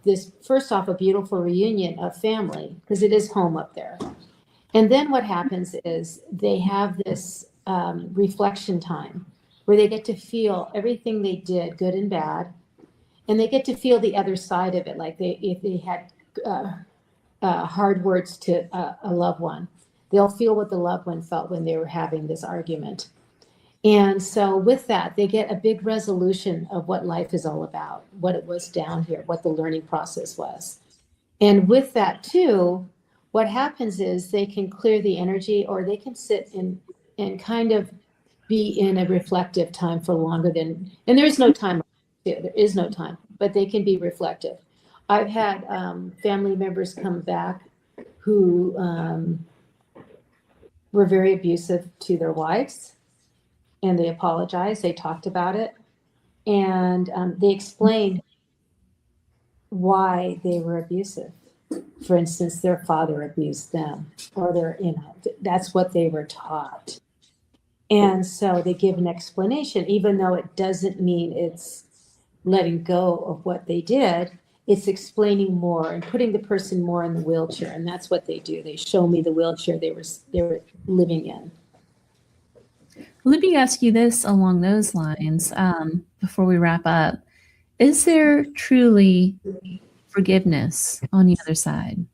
this, first off, a beautiful reunion of family, because it is home up there. And then what happens is they have this reflection time where they get to feel everything they did, good and bad, and they get to feel the other side of it. Like if they had hard words to a loved one, they'll feel what the loved one felt when they were having this argument. And so with that, they get a big resolution of what life is all about, what it was down here, what the learning process was. And with that too, what happens is they can clear the energy, or they can sit and kind of be in a reflective time for longer than, and there is no time, but they can be reflective. I've had family members come back who were very abusive to their wives, and they apologized. They talked about it, and they explained why they were abusive. For instance, their father abused them, or that's what they were taught. And so they give an explanation, even though it doesn't mean it's letting go of what they did. It's explaining more and putting the person more in the wheelchair. And that's what they do. They show me the wheelchair they were living in. Let me ask you this along those lines before we wrap up. Is there truly forgiveness on the other side?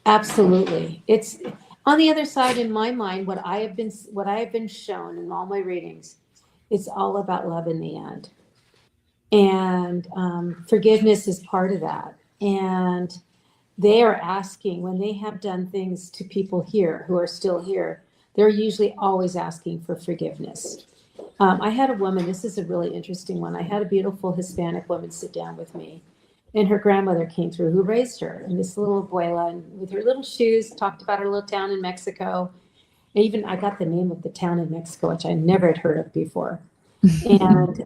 Absolutely. It's on the other side, in my mind, what I have been shown in all my readings, it's all about love in the end. And forgiveness is part of that. And they are asking, when they have done things to people here who are still here, they're usually always asking for forgiveness. I had a woman, this is a really interesting one. I had a beautiful Hispanic woman sit down with me, and her grandmother came through who raised her. And this little abuela, and with her little shoes, talked about her little town in Mexico. And even I got the name of the town in Mexico, which I never had heard of before. And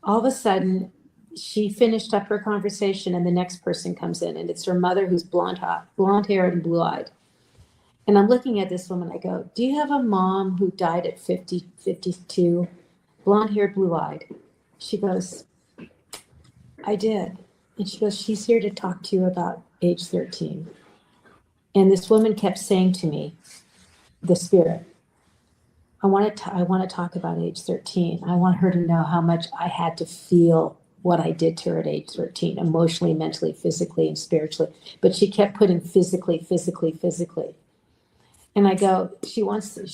all of a sudden, she finished up her conversation, and the next person comes in, and it's her mother, who's blonde-haired and blue-eyed. And I'm looking at this woman. I go, "Do you have a mom who died at 50, 52, blonde-haired, blue-eyed?" She goes, "I did." And she goes, "She's here to talk to you about age 13. And this woman kept saying to me, the spirit, I want to talk about age 13. I want her to know how much I had to feel what I did to her at age 13, emotionally, mentally, physically, and spiritually. But she kept putting physically, physically, physically. And I go, she wants to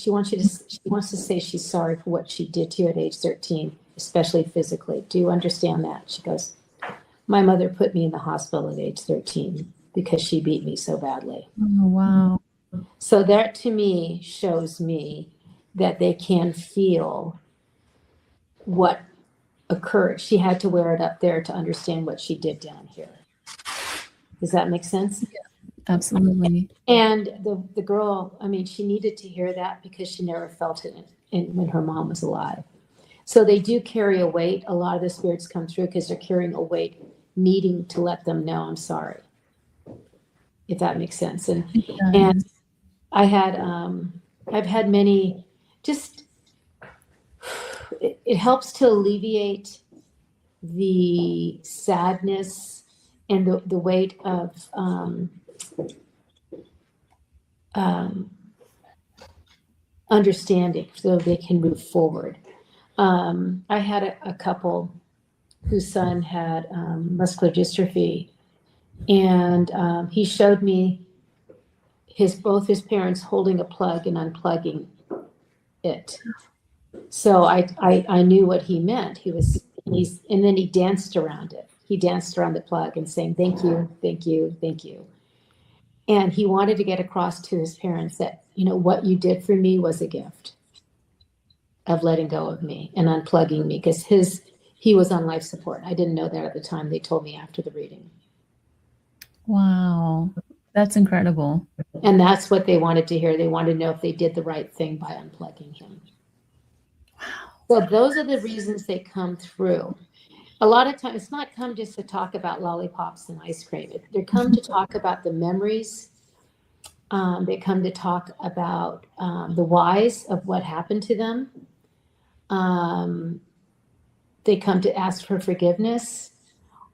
say she's sorry for what she did to you at age 13, especially physically. Do you understand that?" She goes, "My mother put me in the hospital at age 13 because she beat me so badly." Oh, wow. So that to me shows me that they can feel what occurred. She had to wear it up there to understand what she did down here. Does that make sense? Yeah, absolutely. And the girl, I mean, she needed to hear that because she never felt it when her mom was alive. So they do carry a weight. A lot of the spirits come through because they're carrying a weight, needing to let them know, "I'm sorry," if that makes sense. And I've had many, just, it helps to alleviate the sadness and the weight of understanding, so they can move forward. I had a couple whose son had muscular dystrophy, and he showed me both his parents holding a plug and unplugging it. So I knew what he meant. And then he danced around it. He danced around the plug and saying, "Thank you, thank you, thank you." And he wanted to get across to his parents that, what you did for me was a gift of letting go of me and unplugging me, because he was on life support. I didn't know that at the time. They told me after the reading. Wow. That's incredible. And that's what they wanted to hear. They wanted to know if they did the right thing by unplugging him. Wow. So those are the reasons they come through. A lot of times, it's not come just to talk about lollipops and ice cream. They come to talk about the memories. They come to talk about the whys of what happened to them. They come to ask for forgiveness,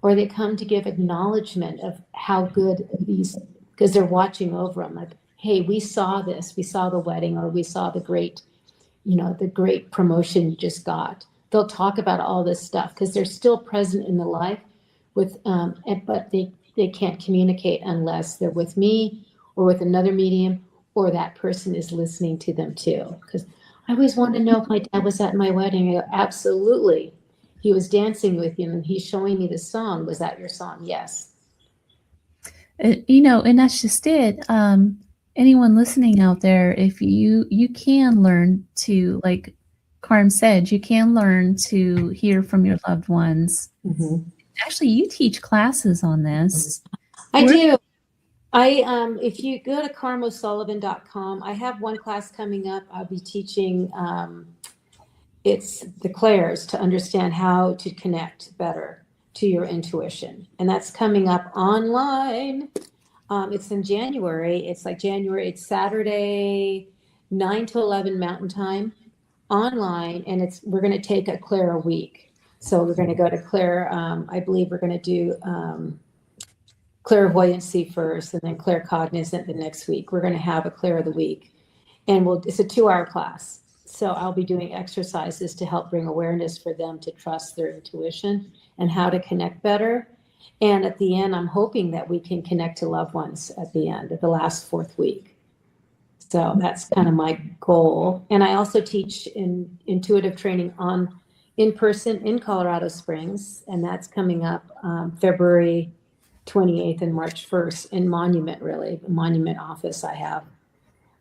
or they come to give acknowledgement of how good these, because they're watching over them. Like, "Hey, we saw this. We saw the wedding, or we saw the great promotion you just got." They'll talk about all this stuff because they're still present in the life but they can't communicate unless they're with me or with another medium, or that person is listening to them too. Because I always wanted to know if my dad was at my wedding. I go, "Absolutely. He was dancing with you and he's showing me the song. Was that your song?" "Yes." And that's just it. Anyone listening out there, if you can learn to, like Carm said, you can learn to hear from your loved ones. Mm-hmm. Actually, you teach classes on this. I do. If you go to carmosullivan.com, I have one class coming up. I'll be teaching, it's the clairs to understand how to connect better to your intuition. And that's coming up online. It's in January. It's it's Saturday, 9 to 11 Mountain Time online. And we're going to take a clair a week. So we're going to go to clair. I believe we're going to do clairvoyancy first and then claircognizant the next week. We're going to have a clair of the week. And it's a 2-hour class. So I'll be doing exercises to help bring awareness for them to trust their intuition and how to connect better. And at the end, I'm hoping that we can connect to loved ones at the end of the last 4th week. So that's kind of my goal. And I also teach intuitive training in person in Colorado Springs. And that's coming up February 28th and March 1st in Monument office I have.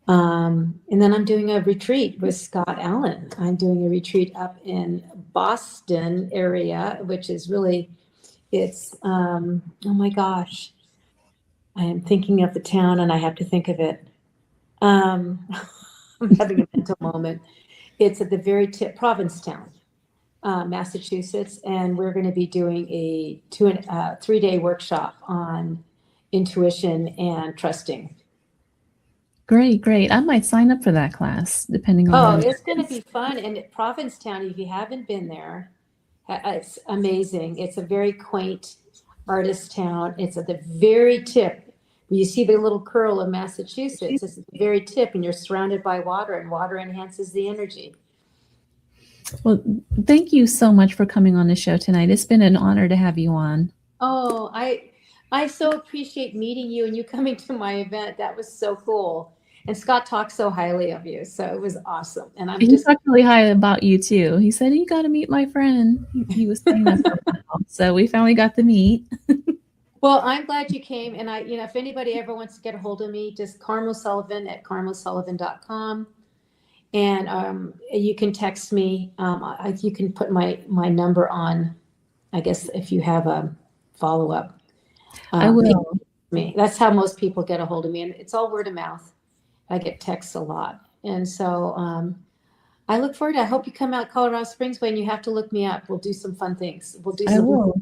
And then I'm doing a retreat with Scott Allen. I'm doing a retreat up in Boston area, which is really, oh my gosh, I am thinking of the town and I have to think of it. I'm having a mental moment. It's at the very tip, Provincetown, Massachusetts, and we're going to be doing a 3-day workshop on intuition and trusting. Great. I might sign up for that class, depending on. It's going to be fun. And at Provincetown, if you haven't been there, it's amazing. It's a very quaint artist town. It's at the very tip. You see the little curl of Massachusetts. It's at the very tip, and you're surrounded by water, and water enhances the energy. Well, thank you so much for coming on the show tonight. It's been an honor to have you on. Oh, I so appreciate meeting you and you coming to my event. That was so cool. And Scott talked so highly of you, so it was awesome. And he talked really high about you too. He said, "You got to meet my friend." He was saying that for a while, so we finally got to meet. Well, I'm glad you came. And if anybody ever wants to get a hold of me, just Carm O'Sullivan at carmosullivan.com. And you can text me. You can put my number on, I guess, if you have a follow-up. I will. That's how most people get a hold of me. And it's all word of mouth. I get texts a lot. And so I look forward to it. I hope you come out Colorado Springs way and you have to look me up. We'll do some fun things. I will.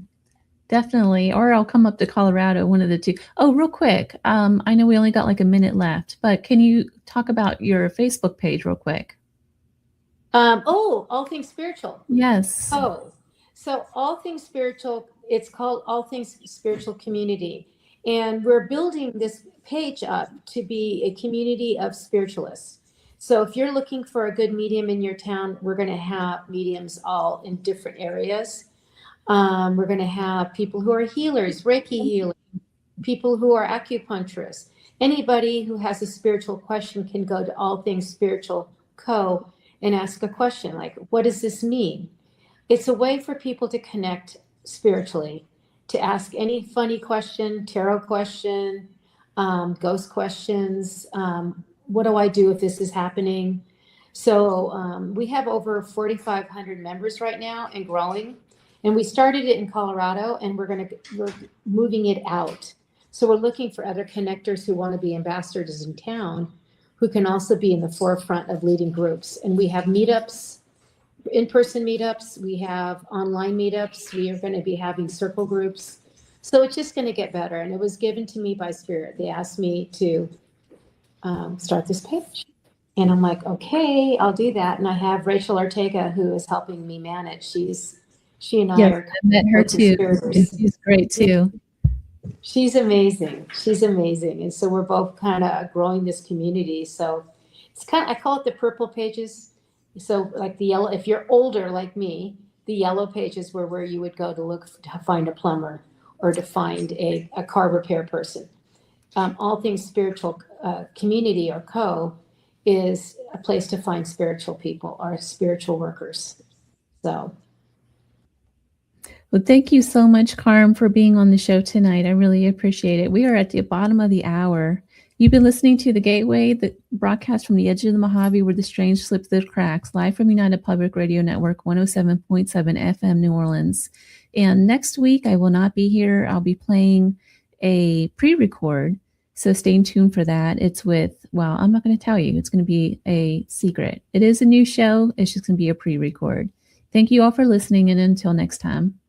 Definitely. Or I'll come up to Colorado, one of the two. Oh, real quick. I know we only got like a minute left, but can you talk about your Facebook page real quick? All Things Spiritual. Yes. Oh, so All Things Spiritual, it's called All Things Spiritual Community. And we're building this page up to be a community of spiritualists. So if you're looking for a good medium in your town, we're going to have mediums all in different areas. We're going to have people who are healers, Reiki healing, people who are acupuncturists. Anybody who has a spiritual question can go to All Things Spiritual Co. and ask a question like, what does this mean? It's a way for people to connect spiritually, to ask any funny question, tarot question, ghost questions. What do I do if this is happening? So we have over 4,500 members right now and growing. And we started it in Colorado, and we're moving it out. So we're looking for other connectors who want to be ambassadors in town, who can also be in the forefront of leading groups. And we have meetups, in-person meetups. We have online meetups. We are going to be having circle groups. So it's just going to get better. And it was given to me by Spirit. They asked me to start this page. And I'm like, okay, I'll do that. And I have Rachel Ortega, who is helping me manage. She and I are. I met her too. She's great too. She's amazing. And so we're both kind of growing this community. So it's I call it the purple pages. So like the yellow, if you're older like me, the yellow pages were where you would go to find a plumber or to find a car repair person. All Things Spiritual Community or Co. is a place to find spiritual people or spiritual workers. So. Well, thank you so much, Carm, for being on the show tonight. I really appreciate it. We are at the bottom of the hour. You've been listening to The Gateway, the broadcast from the edge of the Mojave where the strange slip through the cracks, live from United Public Radio Network, 107.7 FM, New Orleans. And next week, I will not be here. I'll be playing a pre-record. So stay tuned for that. It's with, well, I'm not going to tell you. It's going to be a secret. It is a new show. It's just going to be a pre-record. Thank you all for listening, and until next time.